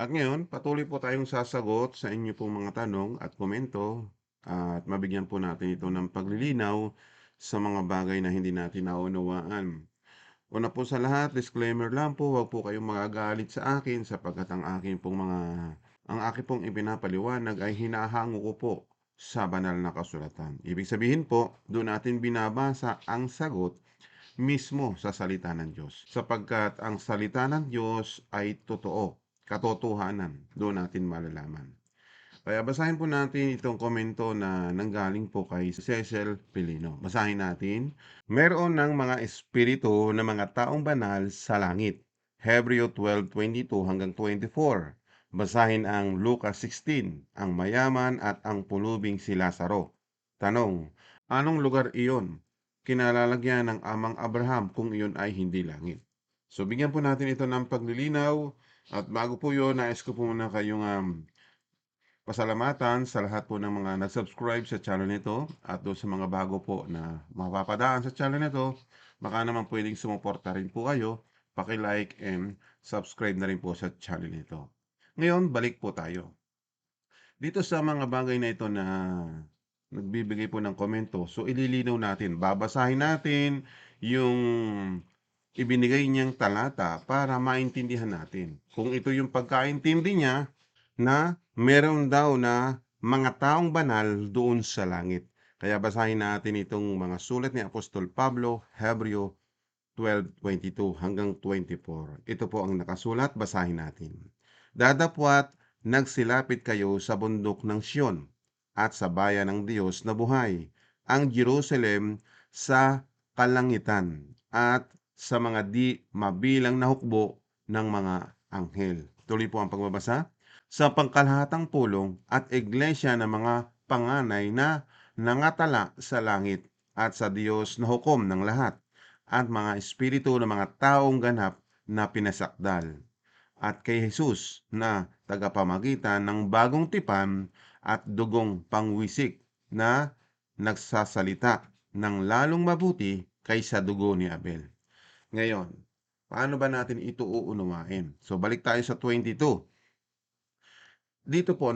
At ngayon, patuloy po tayong sasagot sa inyo pong mga tanong at komento at mabigyan po natin ito ng paglilinaw sa mga bagay na hindi natin naunawaan. Una po sa lahat, disclaimer lang po, huwag po kayong magagalit sa akin sapagkat ang aking pong ipinapaliwanag ay hinahango ko po sa banal na kasulatan. Ibig sabihin po, doon natin binabasa ang sagot mismo sa salita ng Diyos. Sapagkat ang salita ng Diyos ay totoo, katotohanan, doon natin malalaman. Kaya basahin po natin itong komento na nanggaling po kay Cecil Pilino. Basahin natin. Meron ng mga espiritu na mga taong banal sa langit. Hebreo 12:22 hanggang 24. Basahin ang Lucas 16, ang mayaman at ang pulubing si Lazaro. Tanong, anong lugar iyon? Kinalalagyan ng amang Abraham kung iyon ay hindi langit. So bigyan po natin ito ng paglilinaw at bago po yun, nais ko po muna kayong pasalamatan sa lahat po ng mga nag-subscribe sa channel nito at doon sa mga bago po na mapapadaan sa channel nito, baka naman pwedeng sumuporta rin po kayo, paki-like and subscribe na rin po sa channel nito. Ngayon, balik po tayo. Dito sa mga bagay na ito na nagbibigay po ng komento, so ililinaw natin, babasahin natin yung ibinigay niyang talata para maintindihan natin. Kung ito yung pagkaintindi niya na meron daw na mga taong banal doon sa langit. Kaya basahin natin itong mga sulat ni Apostol Pablo, Hebreo 12:22 hanggang 24. Ito po ang nakasulat, basahin natin. Dadapwat nagsilapit kayo sa bundok ng Siyon at sa bayan ng Diyos na buhay, ang Jerusalem sa kalangitan at sa mga di mabilang na hukbo ng mga anghel. Tuloy po ang pagbabasa. Sa pangkalahatang pulong at iglesia ng mga panganay na nangatala sa langit at sa Diyos na hukom ng lahat at mga espiritu ng mga taong ganap na pinasakdal at kay Jesus na tagapamagitan ng bagong tipan at dugong pangwisik na nagsasalita ng lalong mabuti kaysa dugo ni Abel. Ngayon, paano ba natin ito uunawain? So balik tayo sa 22. Dito po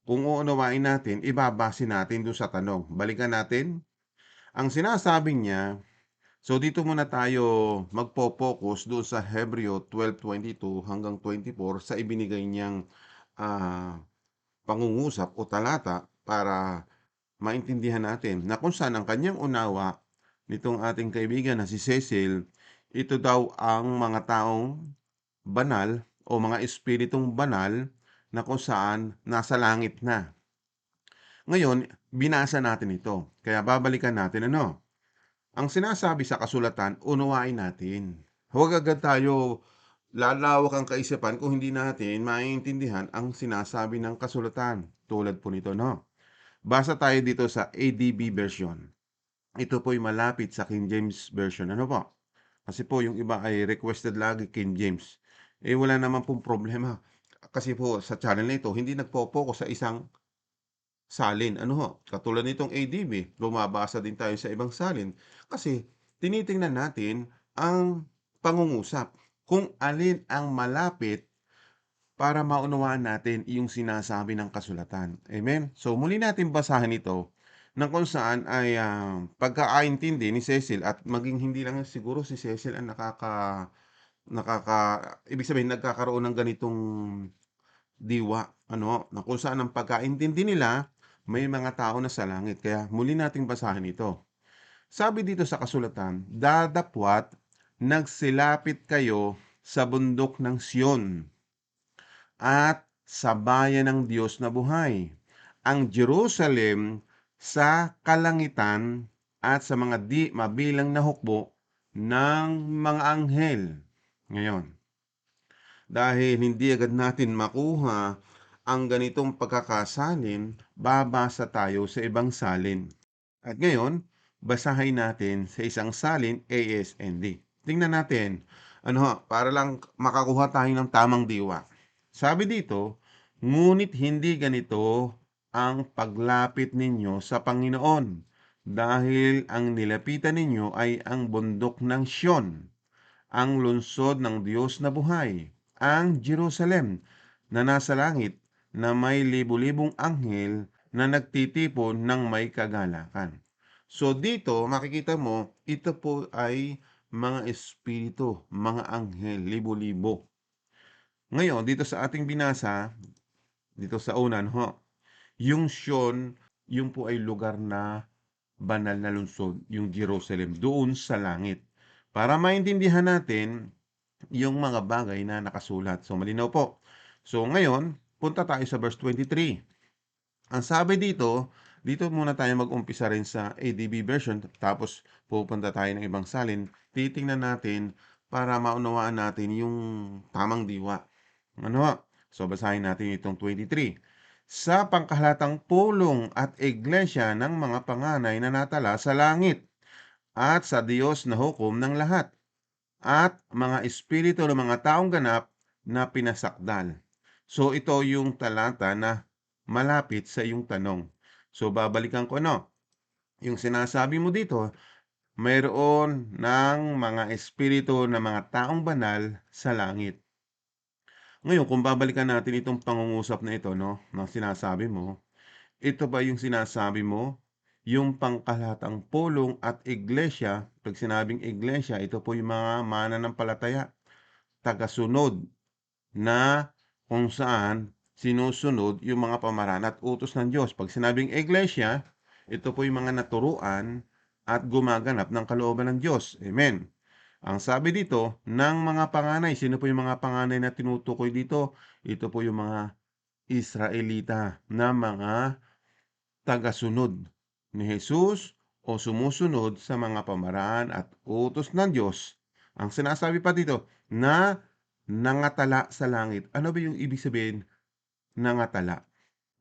kung uunawain natin, ibabase natin doon sa tanong. Balikan natin. Ang sinasabi niya, so dito muna tayo magpo-focus doon sa Hebreo 12:22 hanggang 24 sa ibinigay niyang ah, pangungusap o talata para maintindihan natin na kung saan ang kanyang unawa nitong ating kaibigan na si Cecil, ito daw ang mga taong banal o mga espiritong banal na kung saan nasa langit na. Ngayon, binasa natin ito. Kaya babalikan natin ang sinasabi sa kasulatan, unawain natin. Huwag agad tayo lalawak ang kaisipan kung hindi natin maiintindihan ang sinasabi ng kasulatan. Tulad po nito, Basa tayo dito sa ADB version. Ito po'y malapit sa King James version. Ano po? Kasi po yung iba ay requested lagi King James. Wala naman pong problema. Kasi po sa channel na ito, hindi nagpo-focus sa isang salin. Katulad nitong ADB, bumabasa din tayo sa ibang salin. Kasi tinitingnan natin ang pangungusap. Kung alin ang malapit para maunawaan natin yung sinasabi ng kasulatan. Amen? So muli natin basahin ito ng kung saan ay pagkakaintindi ni Cecil at maging hindi lang siguro si Cecil ang nakaka ibig sabihin nagkakaroon ng ganitong diwa, na kung saan ang pagkaintindi nila may mga tao na sa langit. Kaya muli nating basahin ito. Sabi dito sa kasulatan, dadapwat nagsilapit kayo sa bundok ng Siyon at sa bayan ng Diyos na buhay, ang Jerusalem sa kalangitan at sa mga di mabilang na hukbo ng mga anghel. Ngayon, dahil hindi agad natin makuha ang ganitong pagkakasalin, babasa tayo sa ibang salin. At ngayon, basahin natin sa isang salin ASND. Tingnan natin, para lang makakuha tayo ng tamang diwa. Sabi dito, ngunit hindi ganito ang paglapit ninyo sa Panginoon dahil ang nilapitan ninyo ay ang bundok ng Siyon, ang lungsod ng Diyos na buhay, ang Jerusalem na nasa langit na may libu-libong anghel na nagtitipon ng may kagalakan. So dito makikita mo, ito po ay mga espiritu, mga anghel, libo-libo. Ngayon, dito sa ating binasa, dito sa una, no, yung Sion, yung po ay lugar na banal na lungsod, yung Jerusalem, doon sa langit. Para maintindihan natin yung mga bagay na nakasulat. So, malinaw po. So, ngayon, punta tayo sa verse 23. Ang sabi dito muna tayo mag-umpisa rin sa ADB version, tapos pupunta tayo ng ibang salin. Titingnan natin para maunawaan natin yung tamang diwa. Ano? So, basahin natin itong 23. Sa pangkahalatang pulong at iglesia ng mga panganay na natala sa langit at sa Diyos na hukom ng lahat at mga espiritu ng mga taong ganap na pinasakdal. So, ito yung talata na malapit sa iyong tanong. So, babalikan ko, no? Yung sinasabi mo dito, mayroon ng mga espiritu ng mga taong banal sa langit. Ngayon, kung babalikan natin itong pangungusap na ito, no, na sinasabi mo, ito ba yung sinasabi mo, yung pangkalahatang pulong at iglesia? Pag sinabing iglesia, ito po yung mga mananampalataya, tagasunod na kung saan sinusunod yung mga pamaraan at utos ng Diyos. Pag sinabing iglesia, ito po yung mga naturuan at gumaganap ng kalooban ng Diyos. Amen. Ang sabi dito, ng mga panganay, sino po yung mga panganay na tinutukoy dito? Ito po yung mga Israelita na mga tagasunod ni Jesus o sumusunod sa mga pamaraan at utos ng Diyos. Ang sinasabi pa dito, na nangatala sa langit. Ano ba yung ibig sabihin nangatala?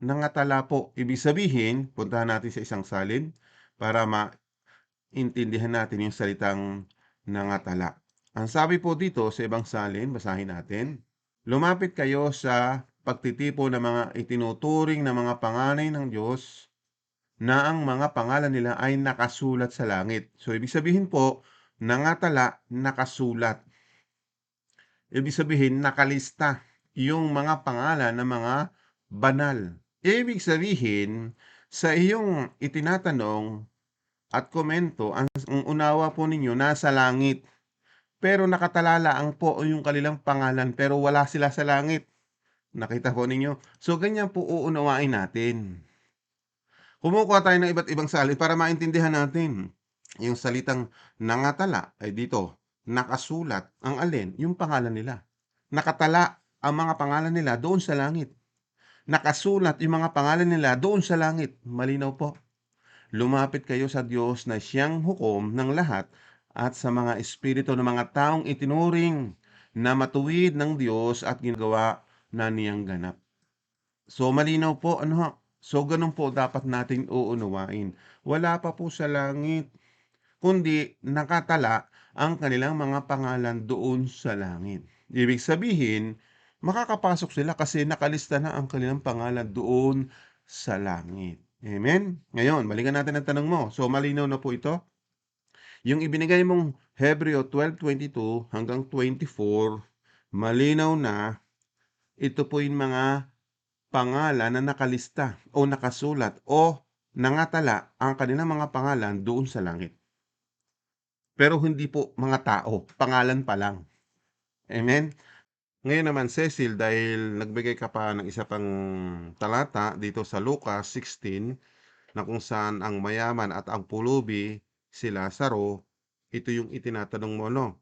Nangatala po, ibig sabihin, puntahan natin sa isang salin para maintindihan natin yung salitang nangatala. Ang sabi po dito sa ibang salin, basahin natin, lumapit kayo sa pagtitipo ng mga itinuturing na mga panganay ng Diyos na ang mga pangalan nila ay nakasulat sa langit. So, ibig sabihin po, nangatala, nakasulat. Ibig sabihin, nakalista yung mga pangalan ng mga banal. Ibig sabihin, sa iyong itinatanong at komento, ang unawa po ninyo nasa langit. Pero nakatalala ang po yung kanilang pangalan pero wala sila sa langit. Nakita po ninyo? So, ganyan po uunawain natin. Kumukuha tayo ng iba't ibang salin para maintindihan natin. Yung salitang nangatala ay dito, nakasulat ang alin, yung pangalan nila. Nakatala ang mga pangalan nila doon sa langit. Nakasulat yung mga pangalan nila doon sa langit. Malinaw po. Lumapit kayo sa Diyos na siyang hukom ng lahat at sa mga espiritu ng mga taong itinuring na matuwid ng Diyos at ginagawa na niyang ganap. So, malinaw po, ano? So, ganun po dapat nating uunawain. Wala pa po sa langit, kundi nakatala ang kanilang mga pangalan doon sa langit. Ibig sabihin, makakapasok sila kasi nakalista na ang kanilang pangalan doon sa langit. Amen? Ngayon, balikan natin ang tanong mo. So, malinaw na po ito? Yung ibinigay mong Hebreo 12:22 hanggang 24, malinaw na ito po yung mga pangalan na nakalista o nakasulat o nangatala ang kanilang mga pangalan doon sa langit. Pero hindi po mga tao, pangalan pa lang. Amen? Ngayon naman, Cecil, dahil nagbigay ka pa ng isa pang talata dito sa Lucas 16, na kung saan ang mayaman at ang pulubi, si Lazaro, ito yung itinatanong mo, no?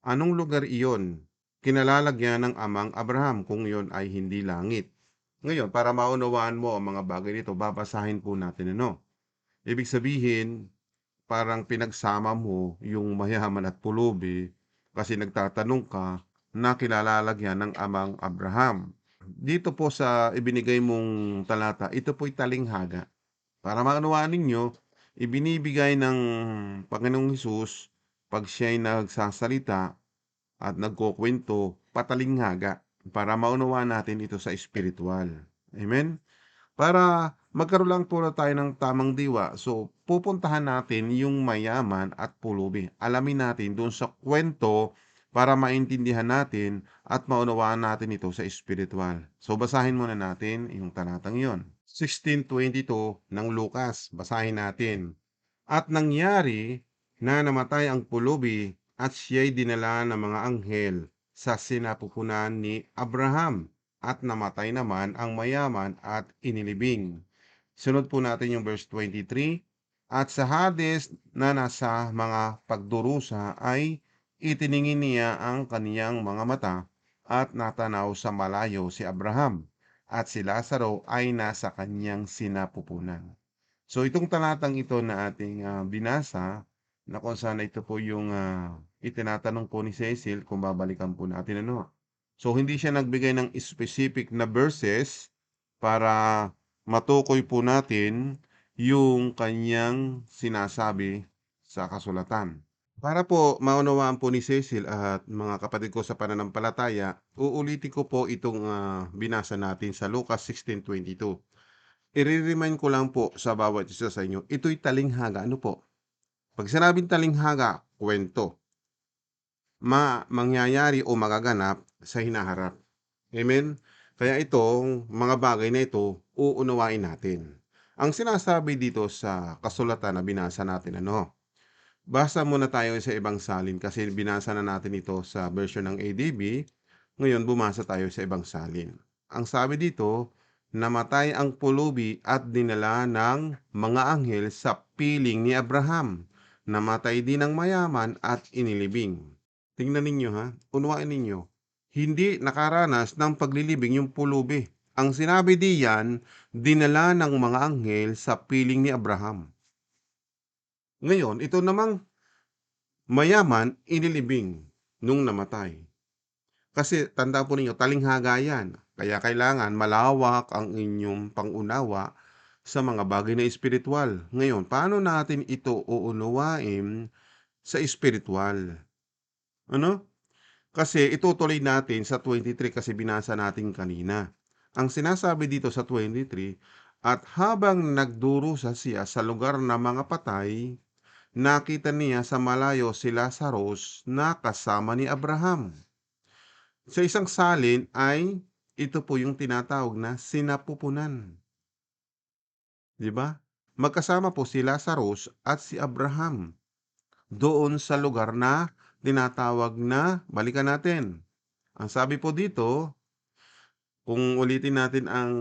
Anong lugar iyon? Kinalalagyan ng amang Abraham kung iyon ay hindi langit. Ngayon, para maunawaan mo ang mga bagay nito, babasahin po natin, ano? Ibig sabihin, parang pinagsama mo yung mayaman at pulubi kasi nagtatanong ka na kilalalagyan ng amang Abraham. Dito po sa ibinigay mong talata, ito po'y talinghaga. Para maunawaan ninyo, ibinibigay ng Panginoong Hesus pag siya'y nagsasalita at nagkukwento, patalinghaga para maunawaan natin ito sa espiritual. Amen? Para magkaroon lang po na tayo ng tamang diwa, so pupuntahan natin yung mayaman at pulubi. Alamin natin doon sa kwento para maintindihan natin at maunawaan natin ito sa espiritual. So basahin muna natin yung talatang iyon. 16:22 ng Lucas, basahin natin. At nangyari na namatay ang pulubi at siya'y dinala ng mga anghel sa sinapupunan ni Abraham at namatay naman ang mayaman at inilibing. Sunod po natin yung verse 23. At sa Hades na nasa mga pagdurusa ay itiningin niya ang kaniyang mga mata at natanaw sa malayo si Abraham at si Lazaro ay nasa kaniyang sinapupunan. So itong talatang ito na ating binasa na kung saan ito po yung itinatanong po ni Cecil kung babalikan po natin ano. So hindi siya nagbigay ng specific na verses para matukoy po natin yung kanyang sinasabi sa kasulatan. Para po maunawaan po ni Cecil at mga kapatid ko sa pananampalataya, uulitin ko po itong binasa natin sa Lucas 16:22. I-re-remind ko lang po sa bawat isa sa inyo, ito'y talinghaga. Ano po? Pag sinabing talinghaga, kwento. Mangyayari o magaganap sa hinaharap. Amen? Kaya itong mga bagay na ito, uunawain natin. Ang sinasabi dito sa kasulatan na binasa natin, ano? Basa muna tayo sa ibang salin kasi binasa na natin ito sa version ng ADB. Ngayon, bumasa tayo sa ibang salin. Ang sabi dito, namatay ang pulubi at dinala ng mga anghel sa piling ni Abraham. Namatay din ang mayaman at inilibing. Tingnan ninyo ha, unawain ninyo. Hindi nakaranas ng paglilibing yung pulubi. Ang sinabi diyan, dinala ng mga anghel sa piling ni Abraham. Ngayon, ito namang mayaman, inilibing nung namatay. Kasi tanda po ninyo, talinghaga yan. Kaya kailangan malawak ang inyong pangunawa sa mga bagay na espiritual. Ngayon, paano natin ito uunawain sa espiritual? Ano? Kasi itutuloy natin sa 23 kasi binasa natin kanina. Ang sinasabi dito sa 23, at habang nagdurusa siya sa lugar ng mga patay, nakita niya sa malayo si Lazarus na kasama ni Abraham. Sa isang salin ay ito po yung tinatawag na sinapupunan. Di ba? Magkasama po si Lazarus at si Abraham doon sa lugar na tinatawag na, balikan natin. Ang sabi po dito, kung ulitin natin ang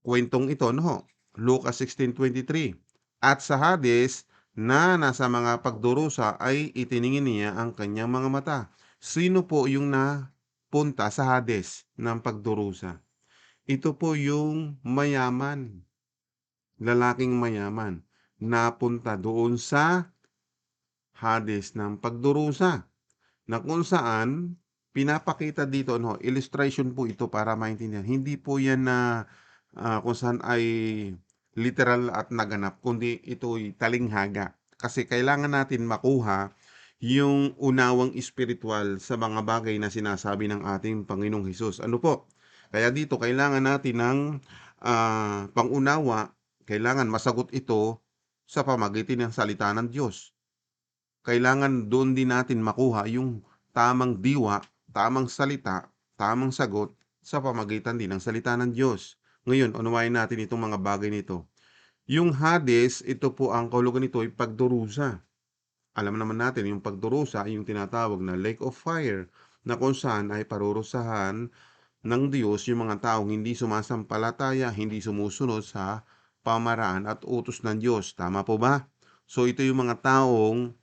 kwentong ito, no? Lucas 16:23. At sa Hades na nasa mga pagdurusa ay itiningin niya ang kanyang mga mata. Sino po yung napunta sa Hades ng pagdurusa? Ito po yung mayaman, lalaking mayaman, napunta doon sa Hades ng pagdurusa. Na kung saan pinapakita dito, no, illustration po ito para maintindihan. Hindi po yan na kung saan ay literal at naganap, kundi ito'y talinghaga. Kasi kailangan natin makuha yung unawang espiritual sa mga bagay na sinasabi ng ating Panginoong Hesus. Ano po? Kaya dito kailangan natin ng pangunawa, kailangan masagot ito sa pamagitan ng salita ng Diyos. Kailangan doon din natin makuha yung tamang diwa, tamang salita, tamang sagot sa pamagitan din ng salita ng Diyos. Ngayon, unawain natin itong mga bagay nito. Yung Hades, ito po ang kahulugan nito ay pagdurusa. Alam naman natin, yung pagdurusa ay yung tinatawag na lake of fire na kung saan ay parurusahan ng Diyos yung mga taong hindi sumasampalataya, hindi sumusunod sa pamaraan at utos ng Diyos. Tama po ba? So ito yung mga taong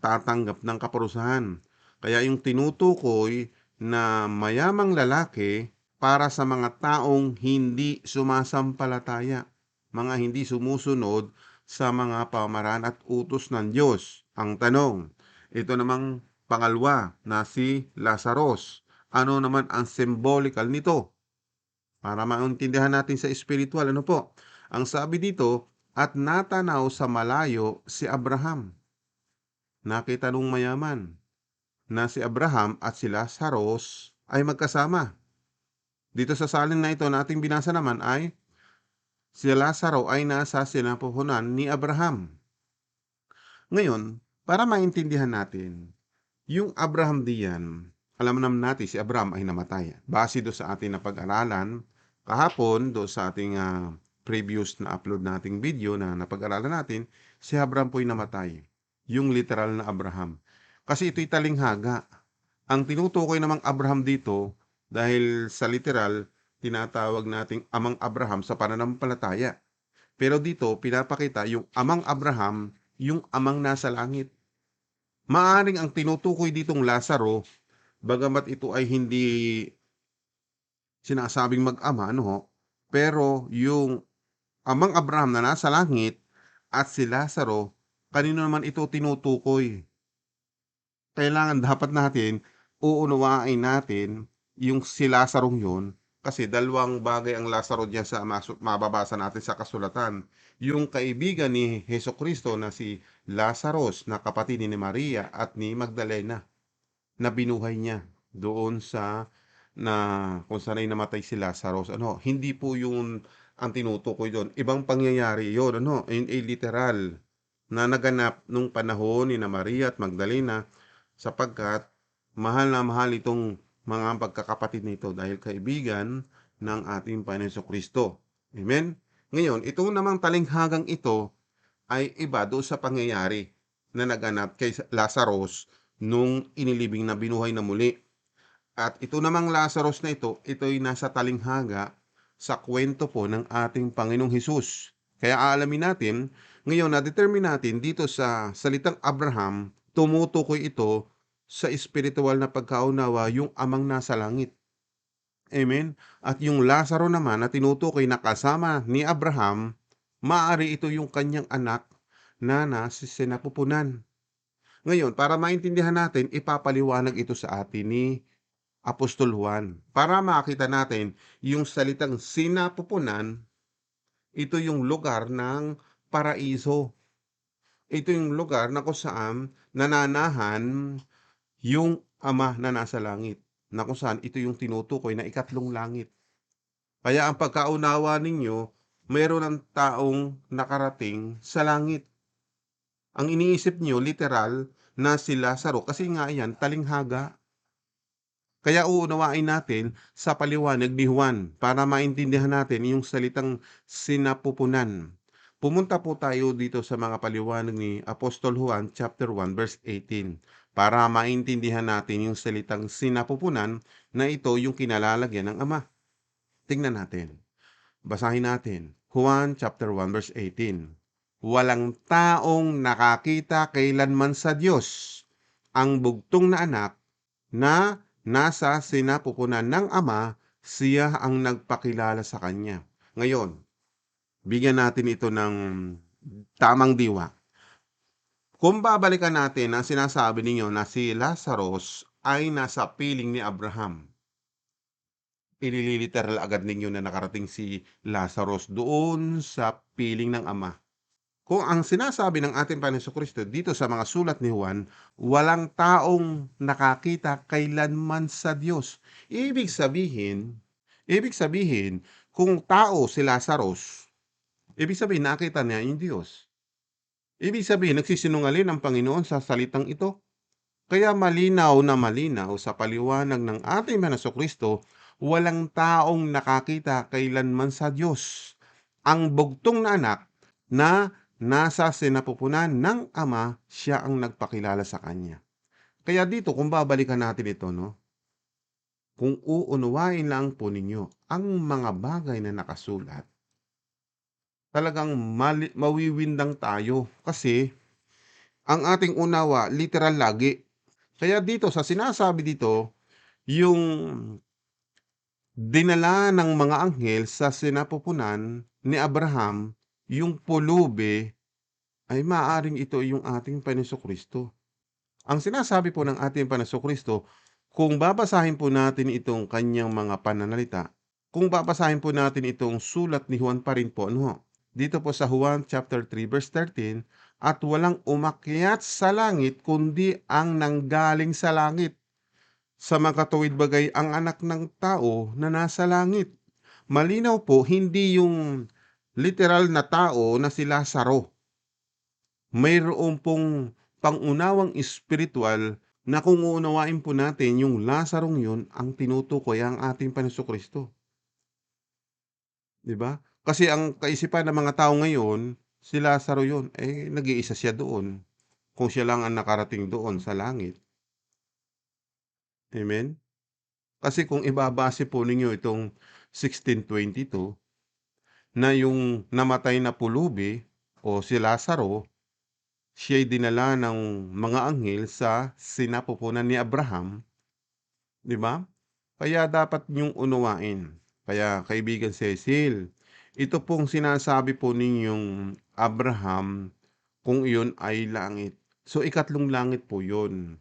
tatanggap ng kaparusahan. Kaya yung tinutukoy na mayamang lalaki para sa mga taong hindi sumasampalataya, mga hindi sumusunod sa mga pamaraan at utos ng Diyos. Ang tanong, ito namang pangalawa na si Lazarus. Ano naman ang symbolical nito? Para maintindihan natin sa spiritual, ano po? Ang sabi dito, at natanaw sa malayo si Abraham. Nakita nung mayaman na si Abraham at si Lazarus ay magkasama. Dito sa salin na ito na ating binasa naman ay si Lazaro ay nasa sinapupunan ni Abraham. Ngayon, Para maintindihan natin, yung Abraham diyan, alam naman natin si Abraham ay namatay. Base do sa ating napag-aralan kahapon, do sa ating previous na upload nating video na napag-aralan natin, si Abraham po'y namatay. Yung literal na Abraham. Kasi ito'y talinghaga. Ang tinutukoy namang Abraham dito, dahil sa literal, tinatawag nating amang Abraham sa pananampalataya. Pero dito, pinapakita yung amang Abraham, yung amang nasa langit. Maaring ang tinutukoy ditong Lazaro, bagamat ito ay hindi sinasabing mag-ama, ano ho, pero yung amang Abraham na nasa langit at si Lazaro, kanino naman ito tinutukoy? Kailangan dapat natin uunawain natin yung si Lazarong yun, kasi dalawang bagay ang Lazaro diyan sa mababasa natin sa kasulatan. Yung kaibigan ni Hesukristo na si Lazarus na kapatid ni Maria at ni Magdalena na binuhay niya doon sa na kung saan ay namatay si Lazarus. Ano, hindi po yun ang tinutukoy doon. Ibang pangyayari yun, ano, in a literal na naganap nung panahon ni na Maria at Magdalena, sapagkat mahal na mahal itong mga pagkakapatid nito dahil kaibigan ng ating Panginoon Kristo. Amen? Ngayon, itong namang talinghagang ito ay iba doon sa pangyayari na naganap kay Lazarus nung inilibing na binuhay na muli. At ito namang Lazarus na ito'y nasa talinghaga sa kwento po ng ating Panginoong Hesus. Kaya aalamin natin, ngayon na-determine natin dito sa salitang Abraham, tumutukoy ito sa espiritual na pagkaunawa yung amang nasa langit. Amen? At yung Lazaro naman na tinutukoy na kasama ni Abraham, maaari ito yung kanyang anak na nasa sinapupunan. Ngayon, para maintindihan natin, ipapaliwanag ito sa atin ni Apostol Juan. Para makita natin yung salitang sinapupunan, ito yung lugar ng paraiso. Ito yung lugar na kung saan nananahan yung Ama na nasa langit. Na kung saan ito yung tinutukoy na ikatlong langit. Kaya ang pagkaunawa ninyo, mayroon ng taong nakarating sa langit. Ang iniisip nyo, literal, na si Lazaro. Kasi nga yan, talinghaga. Kaya uunawain natin sa paliwanag ni Juan para maintindihan natin yung salitang sinapupunan. Pumunta po tayo dito sa mga paliwanag ni Apostol Juan chapter 1 verse 18 para maintindihan natin yung salitang sinapupunan na ito yung kinalalagyan ng Ama. Tingnan natin. Basahin natin. Juan chapter 1 verse 18. Walang taong nakakita kailanman sa Diyos ang bugtong na anak na nasa sinapupunan ng Ama, siya ang nagpakilala sa kanya. Ngayon, bigyan natin ito ng tamang diwa. Kung babalikan natin ang sinasabi ninyo na si Lazarus ay nasa piling ni Abraham, ililiteral agad ninyo na nakarating si Lazarus doon sa piling ng Ama. Kung ang sinasabi ng ating Panginoon Kristo dito sa mga sulat ni Juan, walang taong nakakita kailanman sa Diyos. Ibig sabihin, kung tao si Lazarus, ibig sabihin nakita niya yung Diyos. Ibig sabihin, nagsisinungaling ang Panginoon sa salitang ito. Kaya malinaw na malinaw sa paliwanag ng ating Panginoon Kristo, walang taong nakakita kailanman sa Diyos. Ang bugtong na anak na nasa sinapupunan ng Ama, siya ang nagpakilala sa kanya. Kaya dito, kung babalikan natin ito, no? Kung uunawain lang po ninyo ang mga bagay na nakasulat, talagang mawiwindang tayo kasi ang ating unawa, literal lagi. Kaya dito, sa sinasabi dito, yung dinala ng mga anghel sa sinapupunan ni Abraham, yung pulubi, ay maaaring ito yung ating Panginoon Kristo. Ang sinasabi po ng ating Panginoon Kristo, kung babasahin po natin itong kanyang mga pananalita, kung babasahin po natin itong sulat ni Juan pa rin po, ano? Dito po sa Juan chapter 3 verse 13, at walang umakyat sa langit kundi ang nanggaling sa langit. Sa makatuwid bagay ang anak ng tao na nasa langit. Malinaw po, hindi yung literal na tao na si Lazaro. Mayroon pong pangunawang espirituwal na kung uunawain po natin yung Lazarong yun ang tinutukoy ang ating Panginoong Kristo, 'di ba? Kasi ang kaisipan ng mga tao ngayon, si Lazaro yun, nag-iisa siya doon, kung siya lang ang nakarating doon sa langit, amen? Kasi kung ibabase po ninyo itong 16:22 na yung namatay na pulubi o si Lazaro, siya'y dinala ng mga anghel sa sinapupunan ni Abraham, 'di ba? Kaya dapat niyong unawain. Kaya kaibigan Cecil, ito pong sinasabi po ninyong Abraham kung iyon ay langit. So ikatlong langit po yun.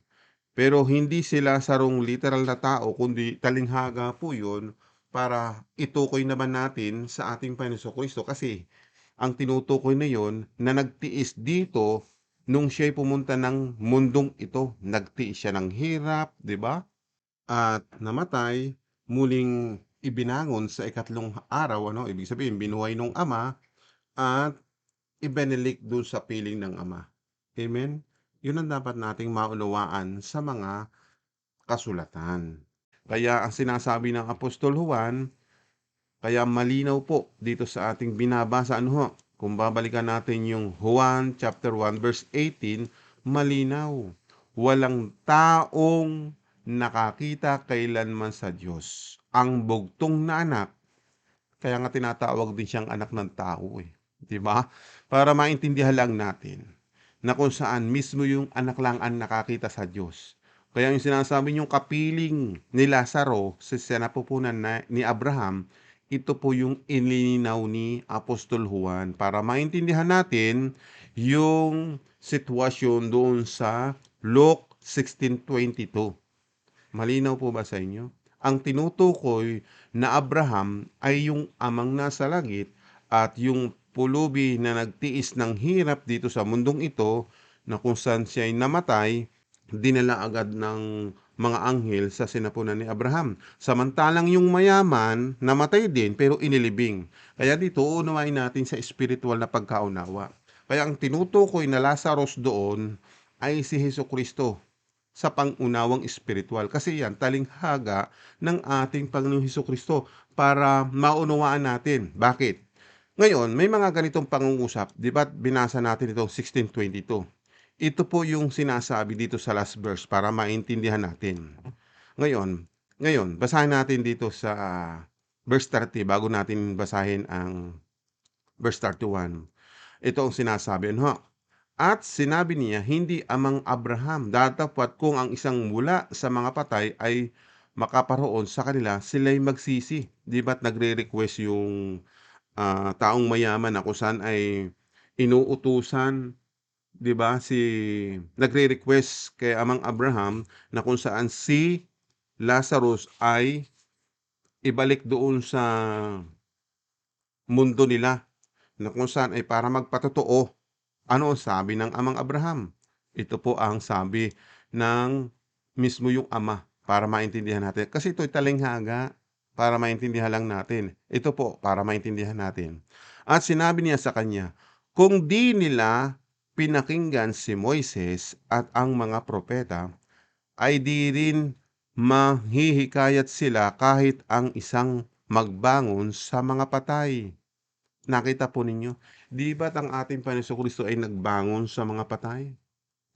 Pero hindi sila sarong literal na tao kundi talinghaga po yun para itukoy naman natin sa ating Panginoon Kristo kasi ang tinutukoy na yon na nagtiis dito nung siya'y pumunta ng mundong ito. Nagtiis siya ng hirap, 'di ba? At namatay, muling ibinangon sa ikatlong araw, ano, ibig sabihin binuhay nung Ama at ibinilik dun sa piling ng Ama. Amen? Yun ang dapat nating maunawaan sa mga kasulatan. Kaya ang sinasabi ng Apostol Juan, kaya malinaw po dito sa ating binabasa, ano ho, kung babalikan natin yung Juan chapter 1 verse 18, malinaw. Walang taong nakakita kailanman sa Diyos. Ang bugtong na anak, kaya nga tinatawag din siyang anak ng tao, 'di ba? Para maintindihan lang natin na kung saan mismo yung anak lang ang nakakita sa Diyos. Kaya yung sinasabi niyong kapiling ni Lazaro sa sinapupunan ni Abraham, ito po yung inilinaw ni Apostol Juan para maintindihan natin yung sitwasyon doon sa Luke 16:22. Malinaw po ba sa inyo? Ang tinutukoy na Abraham ay yung amang nasa langit at yung pulubi na nagtiis ng hirap dito sa mundong ito na kung saan siya ay namatay, dinala agad ng mga anghel sa sinapunan ni Abraham. Samantalang yung mayaman, namatay din pero inilibing. Kaya dito, unawain natin sa spiritual na pagkaunawa. Kaya ang tinutukoy na Lazarus doon ay si Hesus Kristo sa pangunawang espiritual. Kasi yan, talinghaga ng ating Panginoong Hesukristo para maunawaan natin. Bakit? Ngayon, may mga ganitong pangungusap. Di ba binasa natin itong 16:22? Ito po yung sinasabi dito sa last verse para maintindihan natin. Ngayon, basahin natin dito sa verse 30 bago natin basahin ang verse 31. Ito ang sinasabi, ano? At sinabi niya, hindi amang Abraham, datapwat kung ang isang mula sa mga patay ay makaparoon sa kanila, sila'y magsisi. Di ba't nagre-request yung taong mayaman na kung saan ay inuutusan, di ba, nagre-request kay amang Abraham na kung saan si Lazarus ay ibalik doon sa mundo nila na kung saan ay para magpatotoo. Ano ang sabi ng amang Abraham? Ito po ang sabi ng mismo yung ama para maintindihan natin. Kasi ito'y talinghaga para maintindihan lang natin. Ito po para maintindihan natin. At sinabi niya sa kanya, kung di nila pinakinggan si Moises at ang mga propeta, ay di rin mahihikayat sila kahit ang isang magbangon sa mga patay. Nakita po ninyo, 'di ba't ang ating Panginoong Kristo ay nagbangon sa mga patay?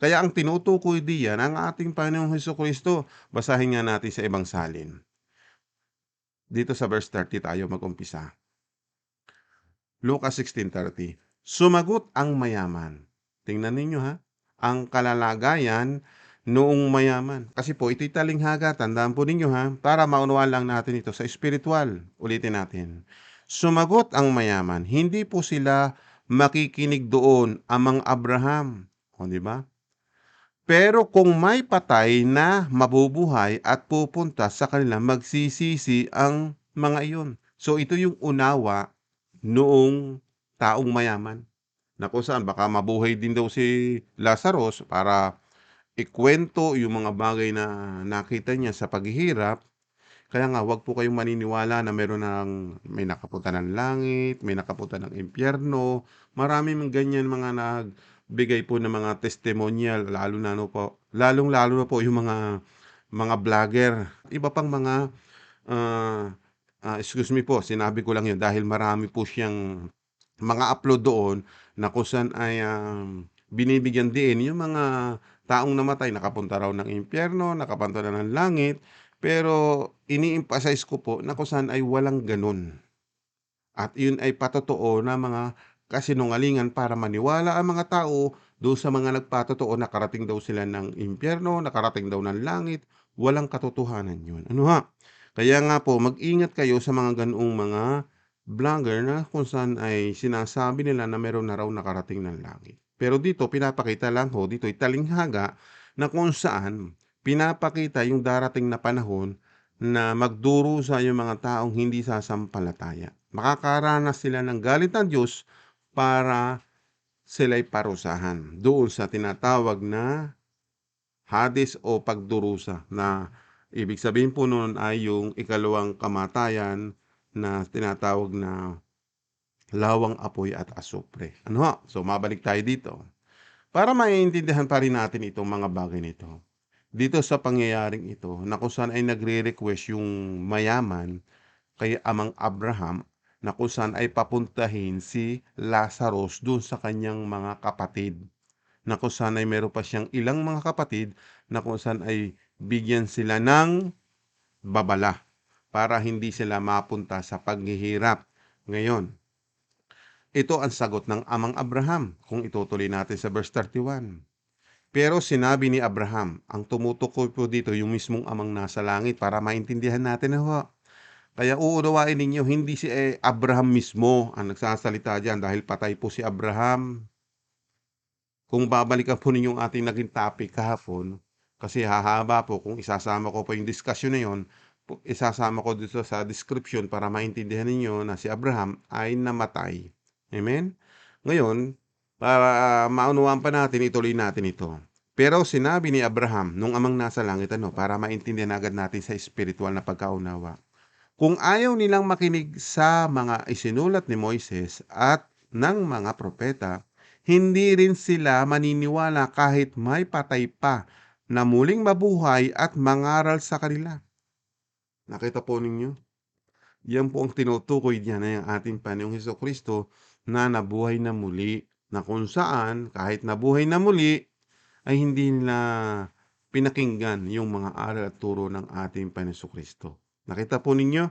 Kaya ang tinutukoy diyan ang ating Panginoong Hesukristo. Basahin nga natin sa ibang salin. Dito sa verse 30 tayo mag-umpisa. Lucas 16:30. Sumagot ang mayaman. Tingnan ninyo ha, ang kalalagayan noong mayaman. Kasi po ito'y talinghaga, tandaan po ninyo ha, para maunawaan lang natin ito sa espiritual. Ulitin natin. Sumagot ang mayaman, hindi po sila makikinig doon amang Abraham. O di ba? Pero kung may patay na mabubuhay at pupunta sa kanila, magsisisi ang mga iyon. So ito yung unawa noong taong mayaman na kung saan baka mabuhay din daw si Lazarus para ikwento yung mga bagay na nakita niya sa paghihirap. Kaya nga, wag po kayong maniniwala na may nakapunta ng langit, may nakapunta ng impyerno. Marami mga ganyan mga nagbibigay po ng mga testimonial, lalong-lalo na po yung mga vlogger, iba pang mga, ah, excuse me po, sinabi ko lang yun dahil marami po siyang mga upload doon na kung saan ay, binibigyan din yung mga taong namatay, nakapunta raw ng impyerno, nakapunta na ng langit, pero ini-emphasize ko po na kung saan ay walang gano'n. At yun ay patotoo na mga kasinungalingan para maniwala ang mga tao doon sa mga nagpatotoo, nakarating daw sila ng impyerno, nakarating daw ng langit, walang katotohanan yun. Ano ha? Kaya nga po, mag-ingat kayo sa mga ganoong mga vlogger na kung saan ay sinasabi nila na meron na raw nakarating ng langit. Pero dito, pinapakita lang ho, dito ay talinghaga na kung saan pinapakita yung darating na panahon na magdurusa yung mga taong hindi sasampalataya. Makakaranas sila ng galit ng Diyos para sila'y parusahan doon sa tinatawag na Hades o pagdurusa, na ibig sabihin po noon ay yung ikalawang kamatayan na tinatawag na lawang apoy at asupre. Ano ho? So mabalik tayo dito. Para maiintindihan pa rin natin itong mga bagay nito. Dito sa pangyayaring ito na kung saan ay nagre-request yung mayaman kay Amang Abraham na kung saan ay papuntahin si Lazarus dun sa kanyang mga kapatid, na kung saan ay meron pa siyang ilang mga kapatid na kung saan ay bigyan sila ng babala para hindi sila mapunta sa paghihirap. Ngayon, ito ang sagot ng Amang Abraham kung itutuloy natin sa verse 31. Pero sinabi ni Abraham, ang tumutukoy po dito yung mismong Amang nasa langit para maintindihan natin na ho. Kaya uunawain ninyo, hindi si Abraham mismo ang nagsasalita diyan dahil patay po si Abraham. Kung babalikan po ninyo yung ating naging topic kahapon, kasi hahaba po kung isasama ko po yung discussion na yun, isasama ko dito sa description para maintindihan ninyo na si Abraham ay namatay. Amen? Ngayon, para maunawaan pa natin, ituloy natin ito. Pero sinabi ni Abraham, nung amang nasa langit, para maintindihan agad natin sa spiritual na pagkaunawa. Kung ayaw nilang makinig sa mga isinulat ni Moises at ng mga propeta, hindi rin sila maniniwala kahit may patay pa na muling mabuhay at mangaral sa kanila. Nakita po ninyo? Yan po ang tinutukoy diyan ay ang ating Panginoong Hesukristo na nabuhay na muli, na kung saan kahit nabuhay na muli ay hindi nila pinakinggan yung mga aral at turo ng ating Panginoong Hesukristo. Nakita po ninyo?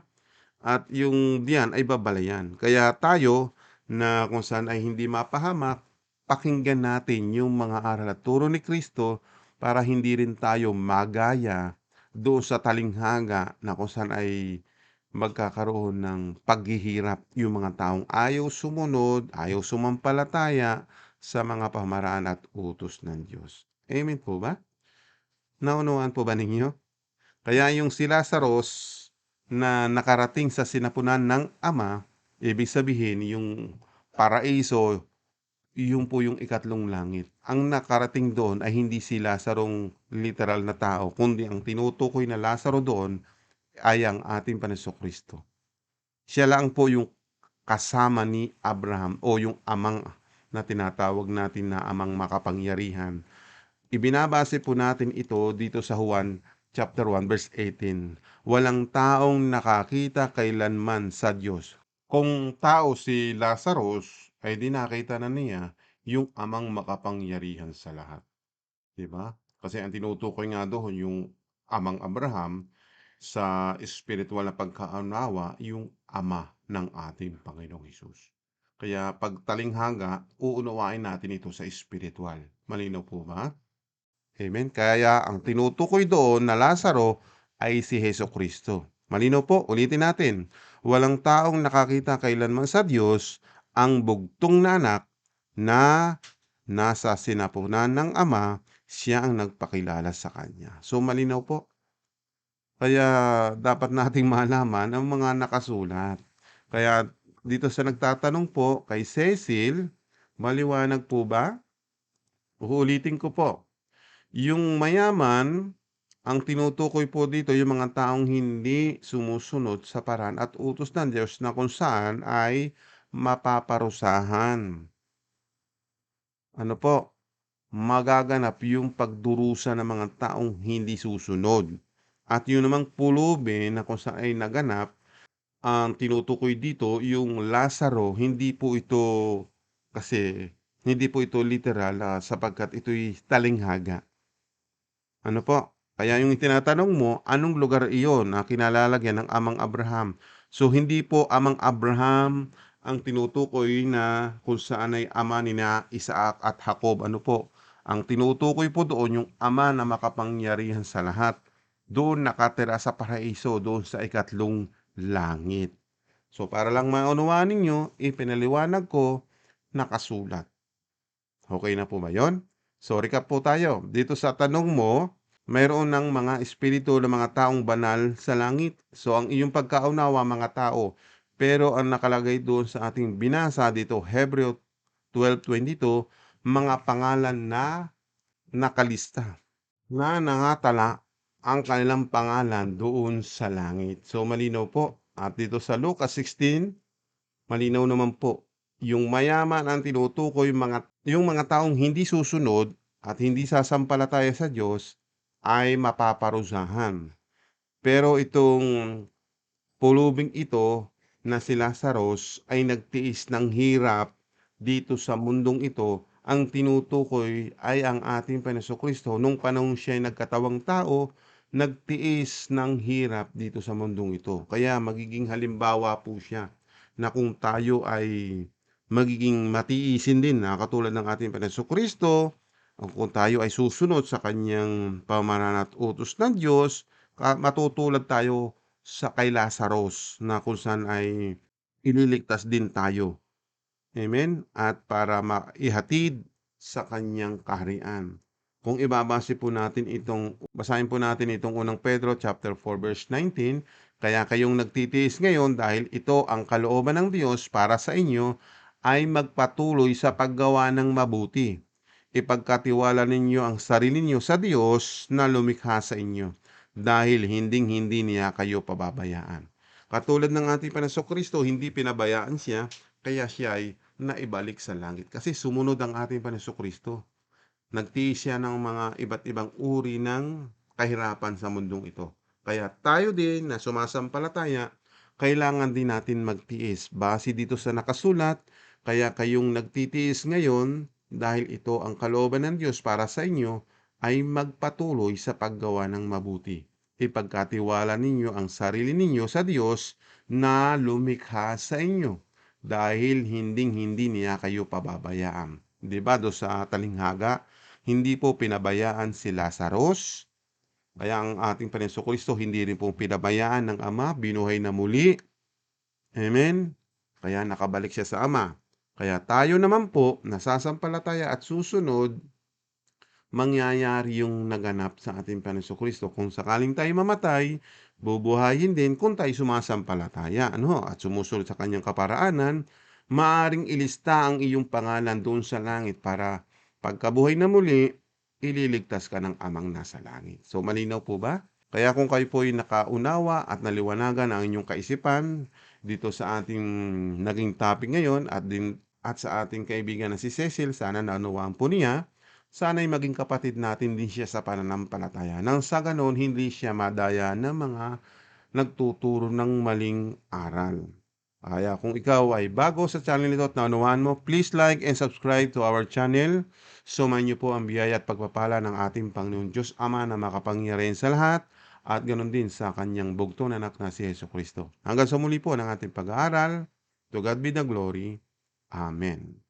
At yung diyan ay babalayan. Kaya tayo na kung saan ay hindi mapahamak, pakinggan natin yung mga aral at turo ni Kristo para hindi rin tayo magaya doon sa talinghaga na kung saan ay magkakaroon ng paghihirap yung mga taong ayaw sumunod, ayaw sumampalataya sa mga pamaraan at utos ng Diyos. Amen po ba? Naunawaan po ba ninyo? Kaya yung si Lazarus na nakarating sa sinapunan ng Ama, ibig sabihin yung paraiso, yun po yung ikatlong langit. Ang nakarating doon ay hindi si Lazarong literal na tao, kundi ang tinutukoy na Lazaro doon ay ang ating Kristo. Siya lang po yung kasama ni Abraham o yung amang na tinatawag natin na amang makapangyarihan. Ibinabase po natin ito dito sa Juan chapter 1 verse 18. Walang taong nakakita kailanman sa Diyos. Kung tao si Lazarus, ay di nakita na niya yung amang makapangyarihan sa lahat. 'Di ba? Kasi ang tinutukoy nga doon yung amang Abraham sa espiritual na pagkaunawa, yung ama ng ating Panginoong Hesus. Kaya pag talinghaga, uunawain natin ito sa espiritual. Malinaw po ba? Amen. Kaya ang tinutukoy doon na Lazaro ay si Kristo. Malinaw po, ulitin natin. Walang taong nakakita kailanman sa Diyos ang bugtong na anak na nasa sinapunan ng Ama, siya ang nagpakilala sa Kanya. So malinaw po. Kaya dapat nating malaman ang mga nakasulat. Kaya dito sa nagtatanong po kay Cecil, maliwanag po ba? Uulitin ko po. Yung mayaman, ang tinutukoy po dito yung mga taong hindi sumusunod sa paraan at utos ng Diyos na kung saan ay mapaparusahan. ano po, magaganap yung pagdurusa ng mga taong hindi susunod. At yun namang pulubi na kung saan ay naganap, ang tinutukoy dito yung Lazaro, hindi po ito kasi hindi po ito literal sapagkat ito'y talinghaga. Ano po? Kaya yung tinatanong mo, anong lugar iyon na kinalalagyan ng Amang Abraham? So hindi po Amang Abraham ang tinutukoy na kung saan ay ama ni na Isaac at Jacob. Ano po? Ang tinutukoy po doon yung ama na makapangyarihan sa lahat. Doon nakatira sa paraiso, doon sa ikatlong langit. So para lang maunawaan ninyo, ipinaliwanag ko, nakasulat. Okay na po ba yon? So recap po tayo. Dito sa tanong mo, mayroon ng mga espiritu ng mga taong banal sa langit. So ang iyong pagkaunawa mga tao. Pero ang nakalagay doon sa ating binasa dito, Hebreo 12:22, mga pangalan na nakalista, na nangatala ang kanilang pangalan doon sa langit. So malinaw po. At dito sa Lucas 16, malinaw naman po. Yung mayaman ang tinutukoy yung mga taong hindi susunod at hindi sasampalataya sa Diyos ay mapaparusahan. Pero itong pulubing ito na si Lazarus ay nagtiis ng hirap dito sa mundong ito. Ang tinutukoy ay ang ating Panginoon nung panahon siya ay nagkatawang tao, nagtiis ng hirap dito sa mundong ito. Kaya magiging halimbawa po siya na kung tayo ay magiging matiisin din na katulad ng ating Panginoon, kung tayo ay susunod sa kanyang pamamaraan at utos ng Diyos, matutulad tayo sa kay Lazarus na kung saan ay ililigtas din tayo. Amen? At para maihatid sa kanyang kaharian. Kung ibabase po natin basahin po natin itong unang Pedro chapter 4 verse 19, kaya kayong nagtitiis ngayon dahil ito ang kalooban ng Diyos para sa inyo ay magpatuloy sa paggawa ng mabuti. Ipagkatiwala ninyo ang sarili niyo sa Diyos na lumikha sa inyo dahil hinding-hindi niya kayo pababayaan. Katulad ng ating Panginoon, hindi pinabayaan siya, kaya siya ay naibalik sa langit. Kasi sumunod ang ating Panginoon. Nagtiis siya ng mga iba't ibang uri ng kahirapan sa mundong ito. Kaya tayo din na sumasampalataya, kailangan din natin magtiis. Base dito sa nakasulat, kaya kayong nagtitiis ngayon, dahil ito ang kalooban ng Diyos para sa inyo, ay magpatuloy sa paggawa ng mabuti. Ipagkatiwala ninyo ang sarili ninyo sa Diyos na lumikha sa inyo dahil hinding-hindi niya kayo pababayaan. 'Di ba do sa talinghaga, hindi po pinabayaan si Lazarus, kaya ang ating Panginoon hindi rin po pinabayaan ng Ama, binuhay na muli. Amen? Kaya nakabalik siya sa Ama. Kaya tayo naman po, nasasampalataya at susunod, mangyayari yung naganap sa ating Panginoon. Kung sakaling tayo mamatay, bubuhayin din kung tayo sumasampalataya, ano, at sumusunod sa kanyang kaparaanan, maaring ilista ang iyong pangalan doon sa langit para pagkabuhay na muli, ililigtas ka ng amang nasa langit. So malinaw po ba? Kaya kung kayo po ay nakaunawa at naliwanagan ang inyong kaisipan dito sa ating naging topic ngayon at sa ating kaibigan na si Cecil, sana naunawaan po niya. Sana'y maging kapatid natin din siya sa pananampalataya nang sa ganoon hindi siya madaya ng mga nagtuturo ng maling aral. Kaya kung ikaw ay bago sa channel nito at naunawaan mo, please like and subscribe to our channel. Sumayin niyo po ang biyaya at pagpapala ng ating Panginoon Diyos Ama na makapangyarihan sa lahat at ganoon din sa kanyang bugtong anak na si Yesu Kristo. Hanggang sa muli po ng ating pag-aaral. To God be the glory. Amen.